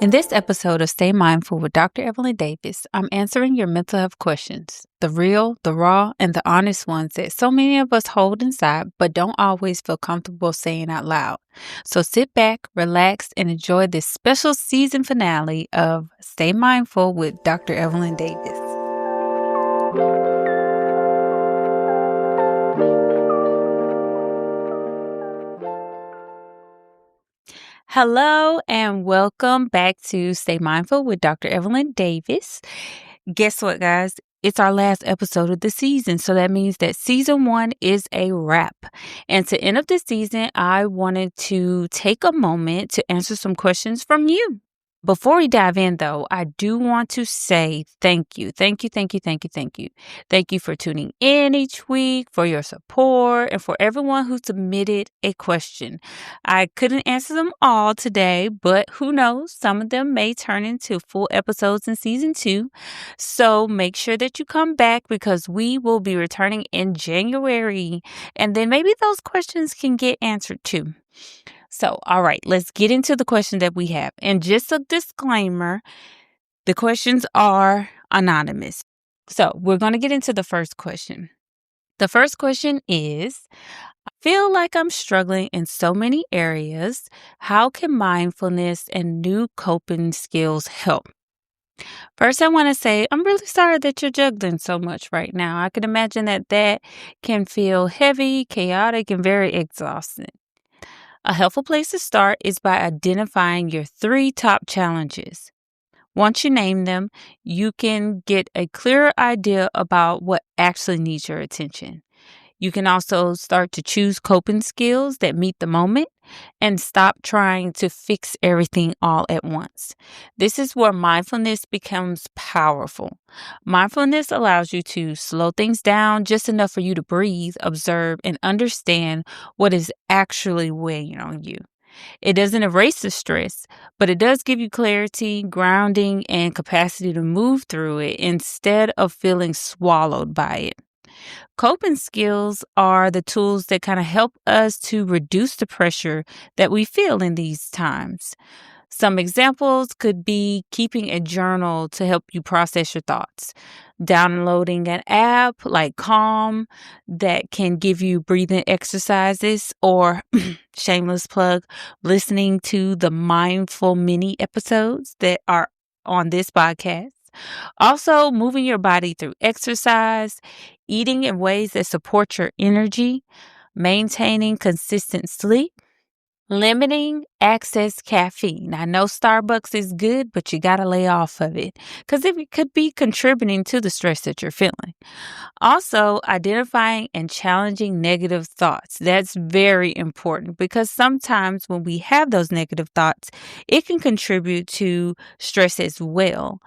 In this episode of Stay Mindful with Dr. Evelyn Davis, I'm answering your mental health questions, the real, the raw, and the honest ones that so many of us hold inside but don't always feel comfortable saying out loud. So sit back, relax, and enjoy this special season finale of Stay Mindful with Dr. Evelyn Davis. Hello and welcome back to Stay Mindful with Dr. Evelyn Davis. Guess what, guys? It's our last episode of the season, so that means that season 1 is a wrap. And to end of the season, I wanted to take a moment to answer some questions from you. Before we dive in, though, I do want to say thank you. Thank you for tuning in each week, for your support, and for everyone who submitted a question. I couldn't answer them all today, but who knows? Some of them may turn into full episodes in season 2. So make sure that you come back because we will be returning in January. And then maybe those questions can get answered too. So, all right, let's get into the question that we have. And just a disclaimer, the questions are anonymous. So we're going to get into the first question. The first question is, I feel like I'm struggling in so many areas. How can mindfulness and new coping skills help? First, I want to say, I'm really sorry that you're juggling so much right now. I can imagine that can feel heavy, chaotic, and very exhausting. A helpful place to start is by identifying your 3 top challenges. Once you name them, you can get a clearer idea about what actually needs your attention. You can also start to choose coping skills that meet the moment and stop trying to fix everything all at once. This is where mindfulness becomes powerful. Mindfulness allows you to slow things down just enough for you to breathe, observe, and understand what is actually weighing on you. It doesn't erase the stress, but it does give you clarity, grounding, and capacity to move through it instead of feeling swallowed by it. Coping skills are the tools that kind of help us to reduce the pressure that we feel in these times. Some examples could be keeping a journal to help you process your thoughts, downloading an app like Calm that can give you breathing exercises, or shameless plug, listening to the mindful mini episodes that are on this podcast. Also, moving your body through exercise, eating in ways that support your energy, maintaining consistent sleep, limiting excess caffeine. I know Starbucks is good, but you got to lay off of it because it could be contributing to the stress that you're feeling. Also, identifying and challenging negative thoughts. That's very important because sometimes when we have those negative thoughts, it can contribute to stress as well.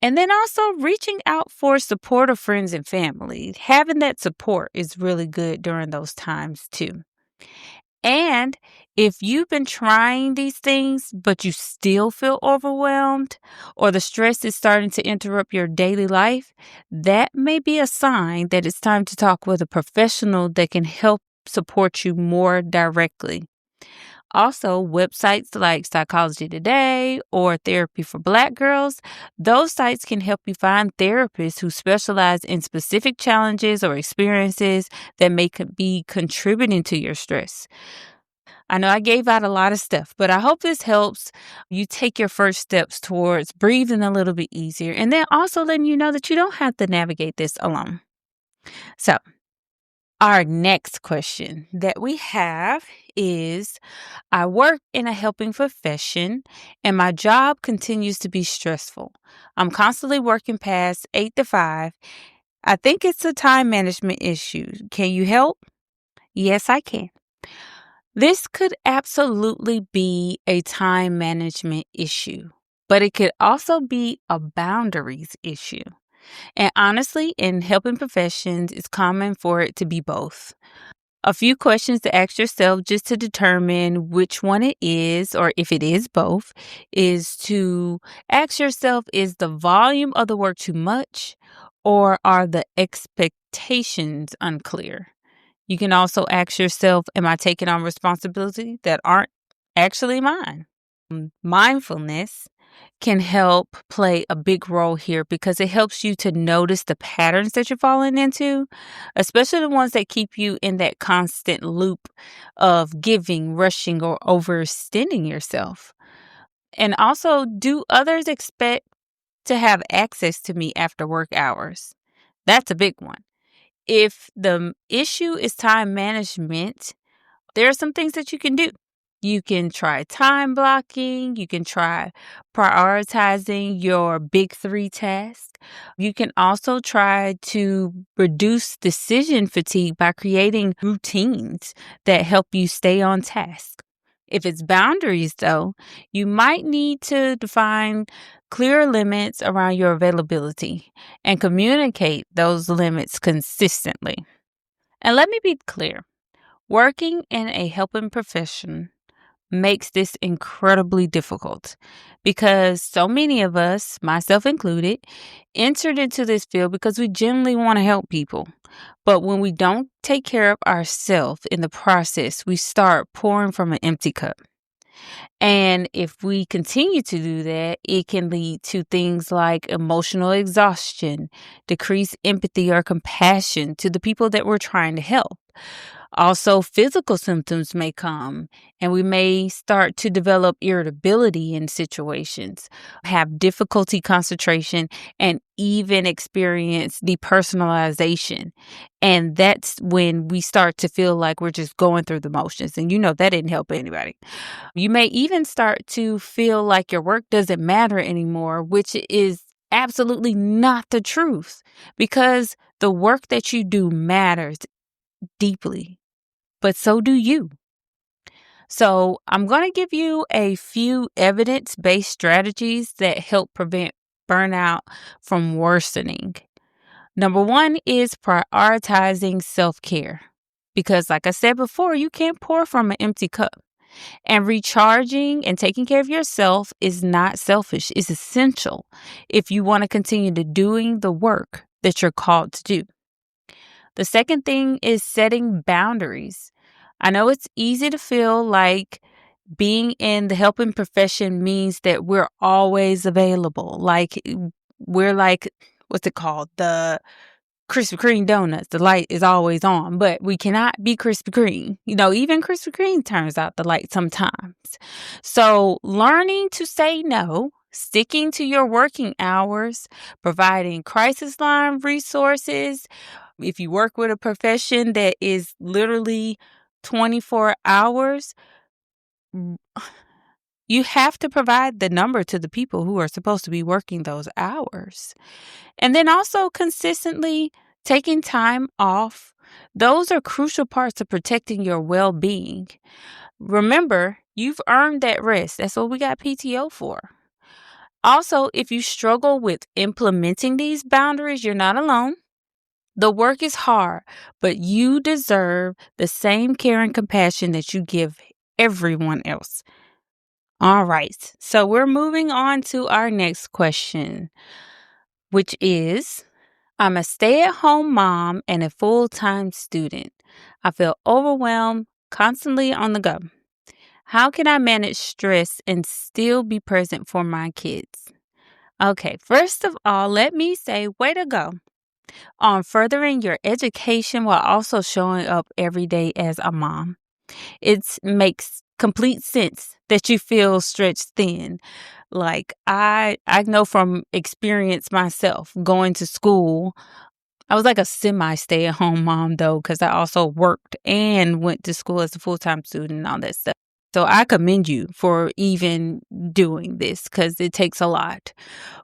And then also reaching out for support of friends and family. Having that support is really good during those times too. And if you've been trying these things, but you still feel overwhelmed or the stress is starting to interrupt your daily life, that may be a sign that it's time to talk with a professional that can help support you more directly. Also, websites like Psychology Today or Therapy for Black Girls, those sites can help you find therapists who specialize in specific challenges or experiences that may be contributing to your stress. I know I gave out a lot of stuff, but I hope this helps you take your first steps towards breathing a little bit easier and then also letting you know that you don't have to navigate this alone. So, our next question that we have is, I work in a helping profession and my job continues to be stressful. I'm constantly working past 8 to 5. I think it's a time management issue. Can you help? Yes, I can. This could absolutely be a time management issue, but it could also be a boundaries issue. And honestly, in helping professions, it's common for it to be both. A few questions to ask yourself just to determine which one it is, or if it is both, is to ask yourself, is the volume of the work too much, or are the expectations unclear? You can also ask yourself, am I taking on responsibility that aren't actually mine? Mindfulness can help play a big role here because it helps you to notice the patterns that you're falling into, especially the ones that keep you in that constant loop of giving, rushing, or overextending yourself. And also, do others expect to have access to me after work hours? That's a big one. If the issue is time management, there are some things that you can do. You can try time blocking. You can try prioritizing your big three tasks. You can also try to reduce decision fatigue by creating routines that help you stay on task. If it's boundaries, though, you might need to define clear limits around your availability and communicate those limits consistently. And let me be clear. Working in a helping profession makes this incredibly difficult because so many of us, myself included, entered into this field because we genuinely want to help people. But when we don't take care of ourselves in the process, we start pouring from an empty cup. And if we continue to do that, it can lead to things like emotional exhaustion, decreased empathy or compassion to the people that we're trying to help. Also, physical symptoms may come, and we may start to develop irritability in situations, have difficulty concentration, and even experience depersonalization. And that's when we start to feel like we're just going through the motions. And that didn't help anybody. You may even start to feel like your work doesn't matter anymore, which is absolutely not the truth because the work that you do matters deeply, but so do you. So, I'm going to give you a few evidence-based strategies that help prevent burnout from worsening. Number one is prioritizing self-care. Because, like I said before, you can't pour from an empty cup. And recharging and taking care of yourself is not selfish, it's essential if you want to continue to doing the work that you're called to do. The second thing is setting boundaries. I know it's easy to feel like being in the helping profession means that we're always available. Like we're like, what's it called? The Krispy Kreme donuts. The light is always on, but we cannot be Krispy Kreme. Even Krispy Kreme turns out the light sometimes. So learning to say no, sticking to your working hours, providing crisis line resources. If you work with a profession that is literally 24 hours, you have to provide the number to the people who are supposed to be working those hours. And then also consistently taking time off. Those are crucial parts of protecting your well-being. Remember, you've earned that rest. That's what we got PTO for. Also, if you struggle with implementing these boundaries, you're not alone. The work is hard, but you deserve the same care and compassion that you give everyone else. All right, so we're moving on to our next question, which is, I'm a stay-at-home mom and a full-time student. I feel overwhelmed, constantly on the go. How can I manage stress and still be present for my kids? Okay, first of all, let me say, way to go on furthering your education while also showing up every day as a mom. It makes complete sense that you feel stretched thin. Like I know from experience myself going to school. I was like a semi stay-at-home mom though, because I also worked and went to school as a full-time student and all that stuff. So I commend you for even doing this because it takes a lot.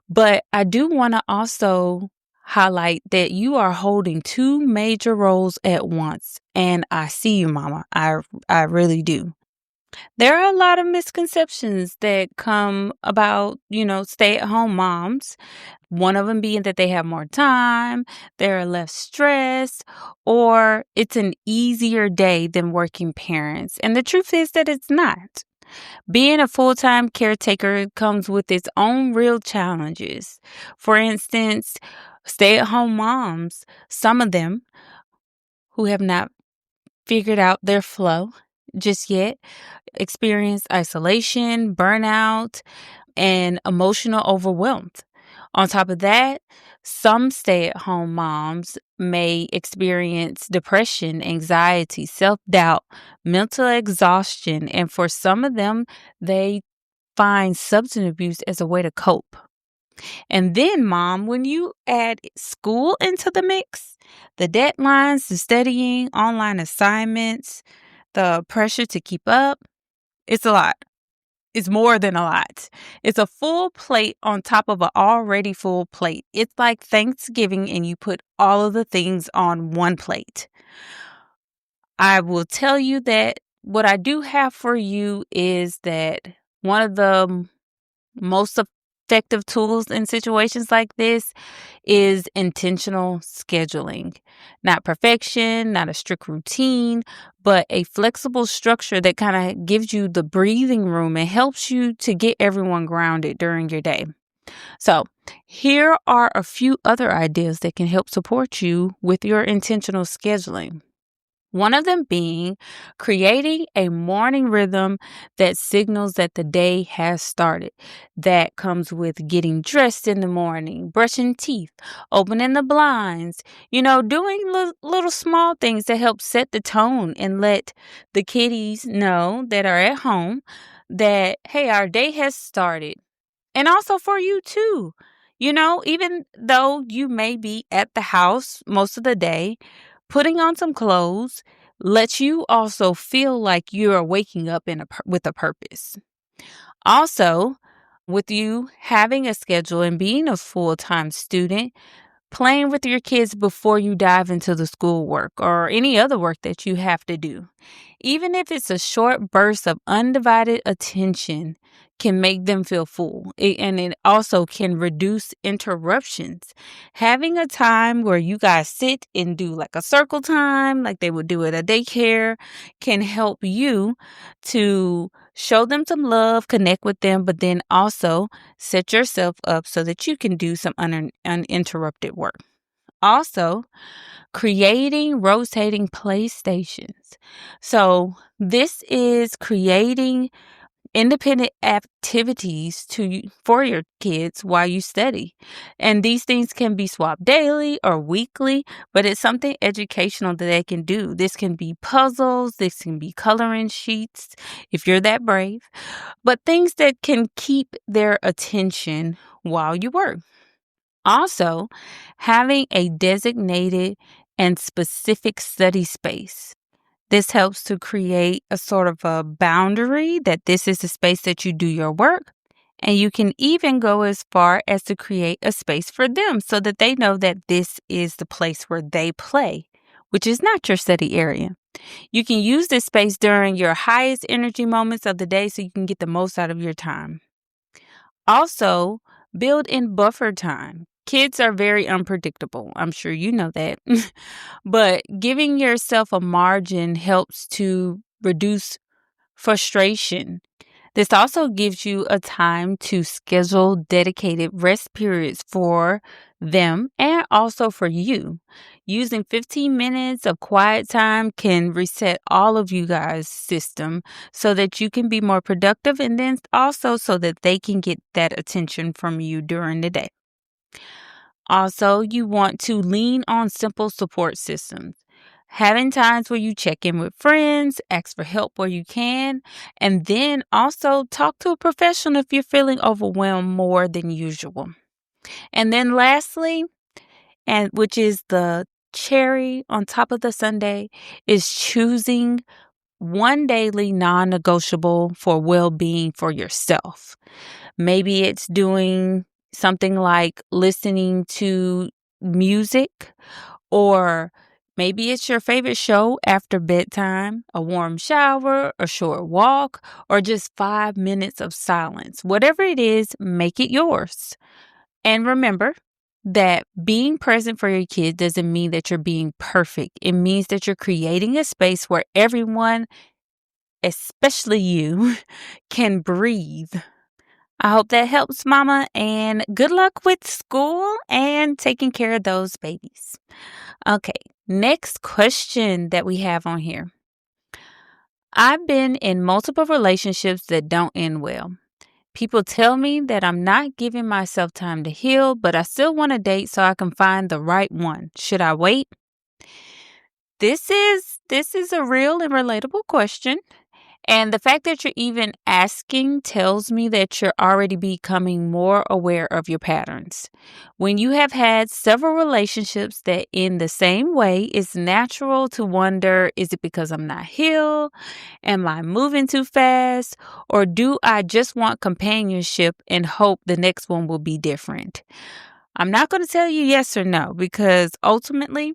But I do want to also highlight that you are holding two major roles at once. And I see you, Mama. I really do. There are a lot of misconceptions that come about, stay-at-home moms. One of them being that they have more time, they're less stressed, or it's an easier day than working parents. And the truth is that it's not. Being a full-time caretaker comes with its own real challenges. For instance, stay-at-home moms, some of them who have not figured out their flow just yet, experience isolation, burnout, and emotional overwhelmed. On top of that, some stay at home moms may experience depression, anxiety, self doubt, mental exhaustion, and for some of them, they find substance abuse as a way to cope. And then, mom, when you add school into the mix, the deadlines, the studying, online assignments, the pressure to keep up, it's a lot. It's more than a lot. It's a full plate on top of an already full plate. It's like Thanksgiving and you put all of the things on one plate. I will tell you that what I do have for you is that one of the most effective tools in situations like this is intentional scheduling. Not perfection, not a strict routine, but a flexible structure that kind of gives you the breathing room and helps you to get everyone grounded during your day. So, here are a few other ideas that can help support you with your intentional scheduling. One of them being creating a morning rhythm that signals that the day has started. That comes with getting dressed in the morning, brushing teeth, opening the blinds, doing little small things that help set the tone and let the kiddies know that are at home that, hey, our day has started. And also for you too. Even though you may be at the house most of the day, putting on some clothes lets you also feel like you are waking up with a purpose. Also, with you having a schedule and being a full-time student, playing with your kids before you dive into the schoolwork or any other work that you have to do. Even if it's a short burst of undivided attention, can make them feel full. And it also can reduce interruptions. Having a time where you guys sit and do like a circle time, like they would do at a daycare, can help you to show them some love, connect with them, but then also set yourself up so that you can do some uninterrupted work. Also, creating rotating play stations. So, this is creating independent activities for your kids while you study. And these things can be swapped daily or weekly, but it's something educational that they can do. This can be puzzles, this can be coloring sheets if you're that brave, but things that can keep their attention while you work. Also, having a designated and specific study space. This helps to create a sort of a boundary that this is the space that you do your work. And you can even go as far as to create a space for them so that they know that this is the place where they play, which is not your study area. You can use this space during your highest energy moments of the day so you can get the most out of your time. Also, build in buffer time. Kids are very unpredictable. I'm sure you know that. But giving yourself a margin helps to reduce frustration. This also gives you a time to schedule dedicated rest periods for them and also for you. Using 15 minutes of quiet time can reset all of you guys' system so that you can be more productive and then also so that they can get that attention from you during the day. Also, you want to lean on simple support systems. Having times where you check in with friends, ask for help where you can, and then also talk to a professional if you're feeling overwhelmed more than usual. And then lastly, and which is the cherry on top of the sundae, is choosing one daily non-negotiable for well-being for yourself. Maybe it's doing something like listening to music, or maybe it's your favorite show after bedtime, a warm shower, a short walk, or just 5 minutes of silence. Whatever it is, make it yours. And remember that being present for your kids doesn't mean that you're being perfect. It means that you're creating a space where everyone, especially you, can breathe. I hope that helps, Mama, and good luck with school and taking care of those babies. Okay, next question that we have on here. I've been in multiple relationships that don't end well. People tell me that I'm not giving myself time to heal, but I still want to date so I can find the right one. Should I wait? This is a real and relatable question. And the fact that you're even asking tells me that you're already becoming more aware of your patterns. When you have had several relationships that end the same way, it's natural to wonder, is it because I'm not healed? Am I moving too fast? Or do I just want companionship and hope the next one will be different? I'm not going to tell you yes or no because ultimately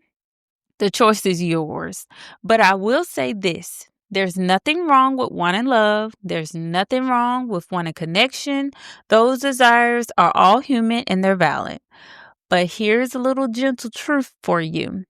the choice is yours. But I will say this. There's nothing wrong with wanting love. There's nothing wrong with wanting connection. Those desires are all human and they're valid. But here's a little gentle truth for you.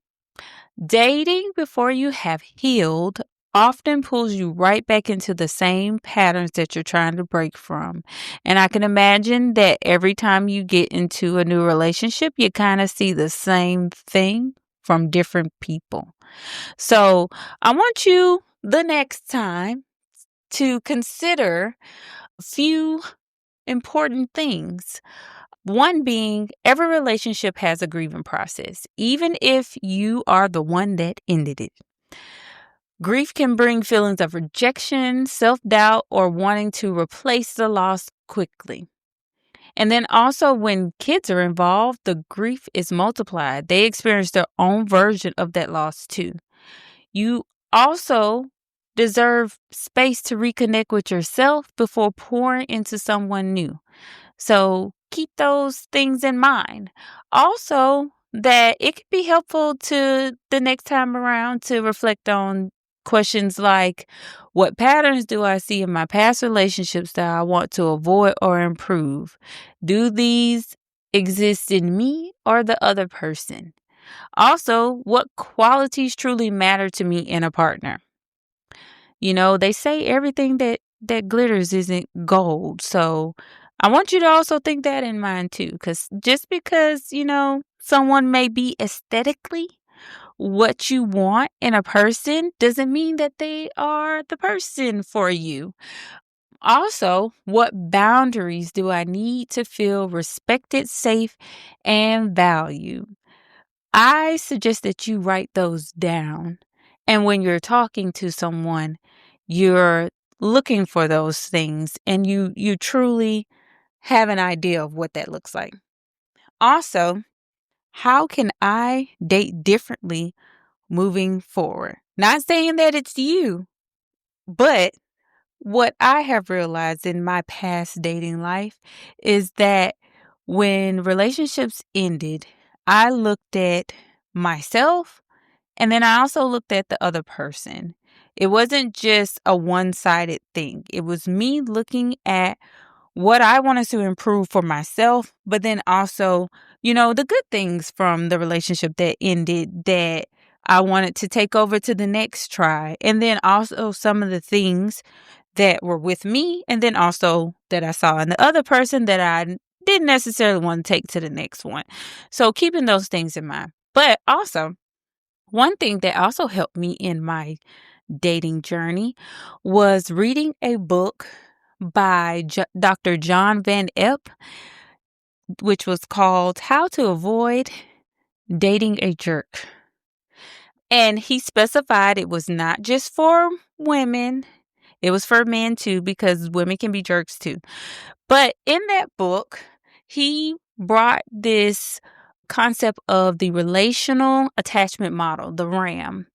Dating before you have healed often pulls you right back into the same patterns that you're trying to break from. And I can imagine that every time you get into a new relationship, you kind of see the same thing from different people. So I want you the next time to consider a few important things. One being, every relationship has a grieving process, even if you are the one that ended it. Grief can bring feelings of rejection, self-doubt, or wanting to replace the loss quickly. And then also when kids are involved, the grief is multiplied. They experience their own version of that loss too. You also deserve space to reconnect with yourself before pouring into someone new. So keep those things in mind. Also, that it can be helpful to the next time around to reflect on questions like, what patterns do I see in my past relationships that I want to avoid or improve? Do these exist in me or the other person? Also, what qualities truly matter to me in a partner? They say everything that glitters isn't gold. So I want you to also think that in mind too, because just because, someone may be aesthetically what you want in a person doesn't mean that they are the person for you. Also, what boundaries do I need to feel respected, safe, and valued? I suggest that you write those down. And when you're talking to someone, you're looking for those things and you truly have an idea of what that looks like. Also, how can I date differently moving forward? Not saying that it's you, but what I have realized in my past dating life is that when relationships ended, I looked at myself and then I also looked at the other person. It wasn't just a one-sided thing. It was me looking at what I wanted to improve for myself, but then also, the good things from the relationship that ended that I wanted to take over to the next try. And then also some of the things that were with me, and then also that I saw in the other person that I didn't necessarily want to take to the next one. So keeping those things in mind. But also, one thing that also helped me in my dating journey was reading a book by Dr. John Van Epp, which was called How to Avoid Dating a Jerk. And he specified it was not just for women, it was for men too, because women can be jerks too. But in that book, he brought this concept of the relational attachment model, the RAM.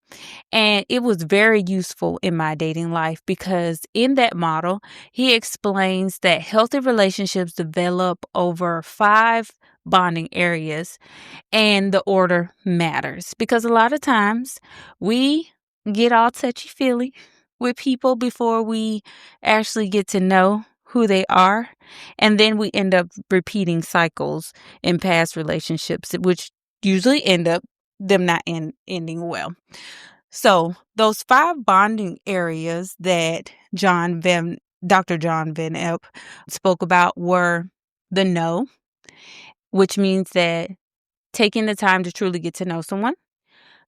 And it was very useful in my dating life because in that model, he explains that healthy relationships develop over 5 bonding areas, and the order matters because a lot of times we get all touchy-feely with people before we actually get to know who they are. And then we end up repeating cycles in past relationships, which usually end up them not ending well. So those 5 bonding areas that Dr. John Van Epp spoke about were the know, which means that taking the time to truly get to know someone,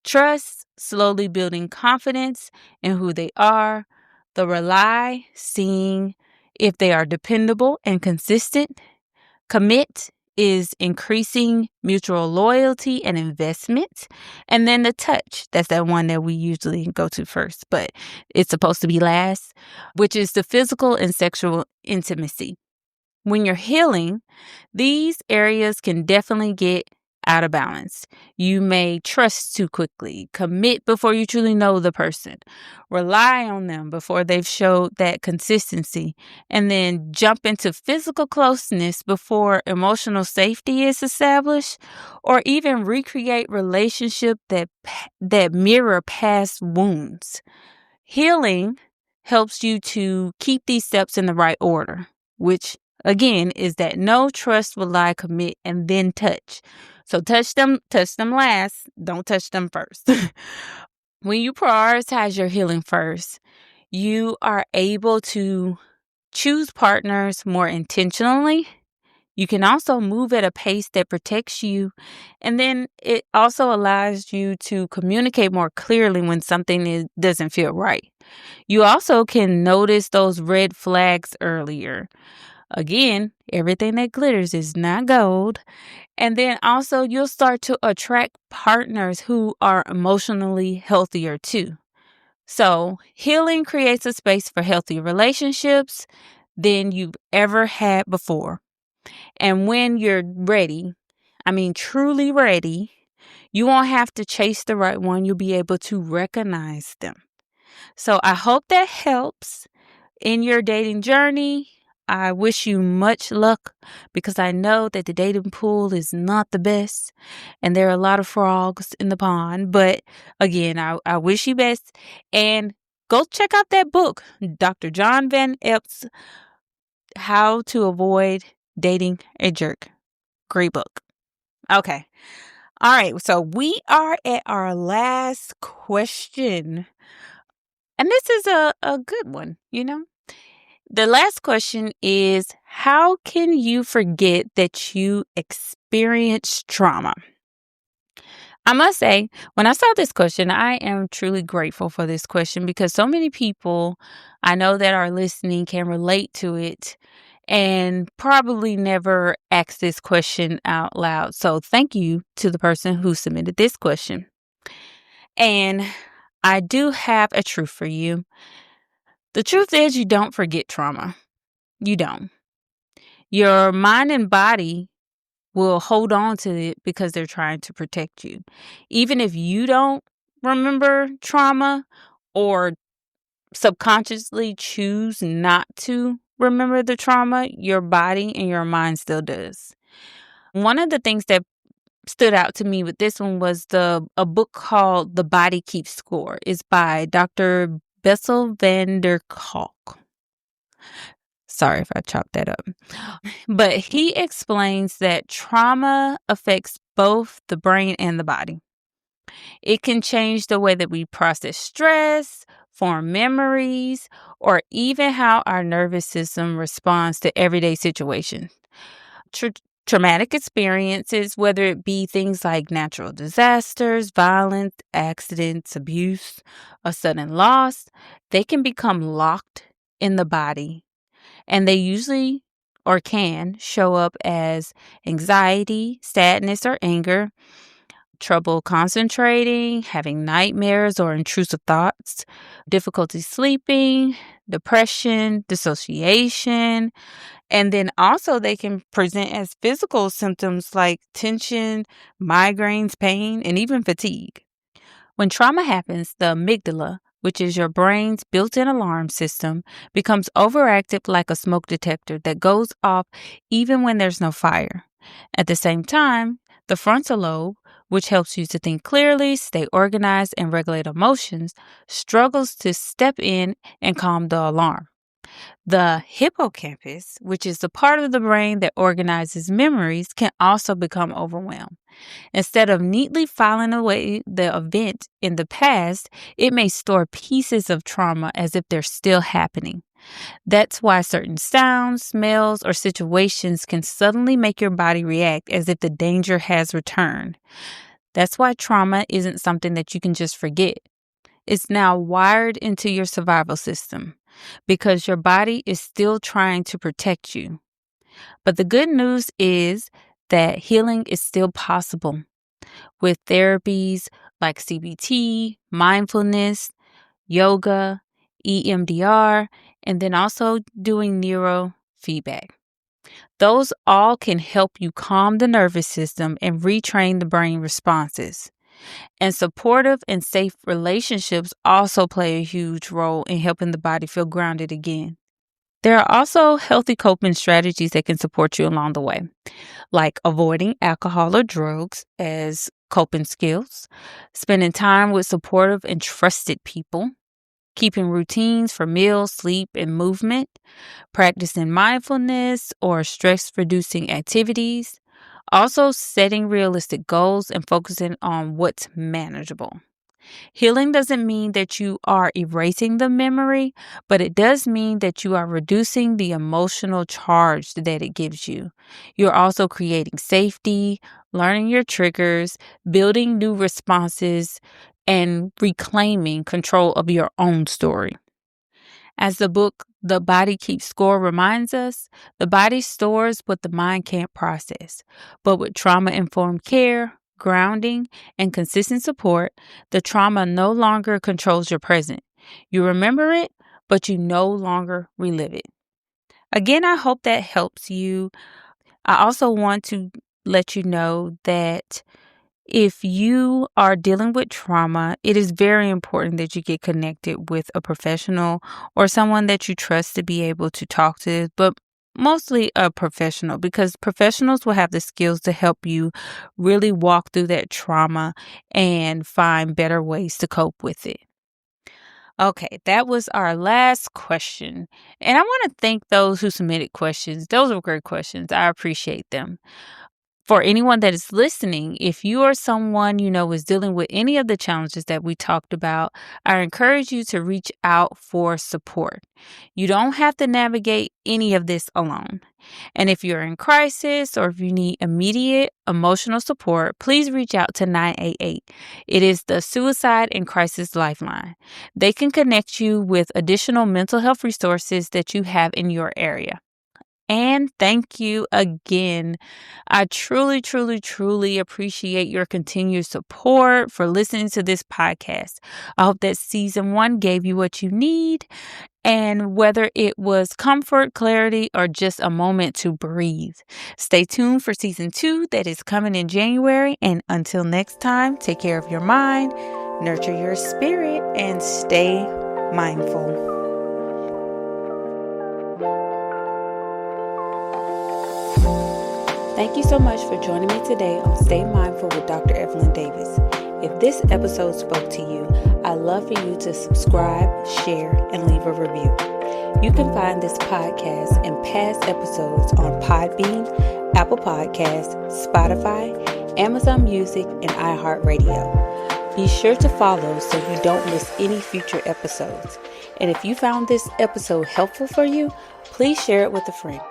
trust, slowly building confidence in who they are, the rely, seeing if they are dependable and consistent. Commit is increasing mutual loyalty and investment. And then the touch, that's that one that we usually go to first, but it's supposed to be last, which is the physical and sexual intimacy. When you're healing, these areas can definitely get out of balance. You may trust too quickly, commit before you truly know the person, rely on them before they've showed that consistency, and then jump into physical closeness before emotional safety is established, or even recreate relationships that mirror past wounds. Healing helps you to keep these steps in the right order, which again is that know, trust, rely, commit, and then touch. So touch them last. Don't touch them first. When you prioritize your healing first, you are able to choose partners more intentionally. You can also move at a pace that protects you. And then it also allows you to communicate more clearly when something doesn't feel right. You also can notice those red flags earlier. Again, everything that glitters is not gold. And then also you'll start to attract partners who are emotionally healthier too. So healing creates a space for healthy relationships than you've ever had before. And when you're ready, truly ready, you won't have to chase the right one. You'll be able to recognize them. So I hope that helps in your dating journey. I wish you much luck because I know that the dating pool is not the best and there are a lot of frogs in the pond. But again, I wish you best. And go check out that book, Dr. John Van Epps, How to Avoid Dating a Jerk. Great book. Okay. All right. So we are at our last question. And this is a good one, The last question is, how can you forget that you experienced trauma? I must say, when I saw this question, I am truly grateful for this question because so many people I know that are listening can relate to it and probably never asked this question out loud. So thank you to the person who submitted this question. And I do have a truth for you. The truth is you don't forget trauma. You don't. Your mind and body will hold on to it because they're trying to protect you. Even if you don't remember trauma or subconsciously choose not to remember the trauma, your body and your mind still does. One of the things that stood out to me with this one was a book called The Body Keeps Score. It's by Dr. Bessel van der Kolk. Sorry if I chopped that up. But he explains that trauma affects both the brain and the body. It can change the way that we process stress, form memories, or even how our nervous system responds to everyday situations. Traumatic experiences, whether it be things like natural disasters, violence, accidents, abuse, or sudden loss, they can become locked in the body. And they usually or can show up as anxiety, sadness, or anger, trouble concentrating, having nightmares or intrusive thoughts, difficulty sleeping, depression, dissociation. And then also they can present as physical symptoms like tension, migraines, pain, and even fatigue. When trauma happens, the amygdala, which is your brain's built-in alarm system, becomes overactive like a smoke detector that goes off even when there's no fire. At the same time, the frontal lobe, which helps you to think clearly, stay organized, and regulate emotions, struggles to step in and calm the alarm. The hippocampus, which is the part of the brain that organizes memories, can also become overwhelmed. Instead of neatly filing away the event in the past, it may store pieces of trauma as if they're still happening. That's why certain sounds, smells, or situations can suddenly make your body react as if the danger has returned. That's why trauma isn't something that you can just forget. It's now wired into your survival system. because your body is still trying to protect you. But the good news is that healing is still possible with therapies like CBT, mindfulness, yoga, EMDR, and then also doing neurofeedback. Those all can help you calm the nervous system and retrain the brain responses. And supportive and safe relationships also play a huge role in helping the body feel grounded again. There are also healthy coping strategies that can support you along the way, like avoiding alcohol or drugs as coping skills, spending time with supportive and trusted people, keeping routines for meals, sleep, and movement, practicing mindfulness or stress reducing activities, also setting realistic goals and focusing on what's manageable. Healing doesn't mean that you are erasing the memory, but it does mean that you are reducing the emotional charge that it gives you. You're also creating safety, learning your triggers, building new responses, and reclaiming control of your own story. As the book The Body Keeps Score reminds us, the body stores what the mind can't process. But with trauma-informed care, grounding, and consistent support, the trauma no longer controls your present. You remember it, but you no longer relive it. Again, I hope that helps you. I also want to let you know that if you are dealing with trauma, it is very important that you get connected with a professional or someone that you trust to be able to talk to, but mostly a professional, because professionals will have the skills to help you really walk through that trauma and find better ways to cope with it. Okay, that was our last question. And I want to thank those who submitted questions. Those were great questions. I appreciate them. For anyone that is listening, if you or someone you know is dealing with any of the challenges that we talked about, I encourage you to reach out for support. You don't have to navigate any of this alone. And if you're in crisis or if you need immediate emotional support, please reach out to 988. It is the Suicide and Crisis Lifeline. They can connect you with additional mental health resources that you have in your area. And thank you again. I truly, truly, truly appreciate your continued support for listening to this podcast. I hope that season 1 gave you what you need, and whether it was comfort, clarity, or just a moment to breathe. Stay tuned for season 2 that is coming in January. And until next time, take care of your mind, nurture your spirit, and stay mindful. Thank you so much for joining me today on Stay Mindful with Dr. Evelyn Davis. If this episode spoke to you, I'd love for you to subscribe, share, and leave a review. You can find this podcast and past episodes on Podbean, Apple Podcasts, Spotify, Amazon Music, and iHeartRadio. Be sure to follow so you don't miss any future episodes. And if you found this episode helpful for you, please share it with a friend.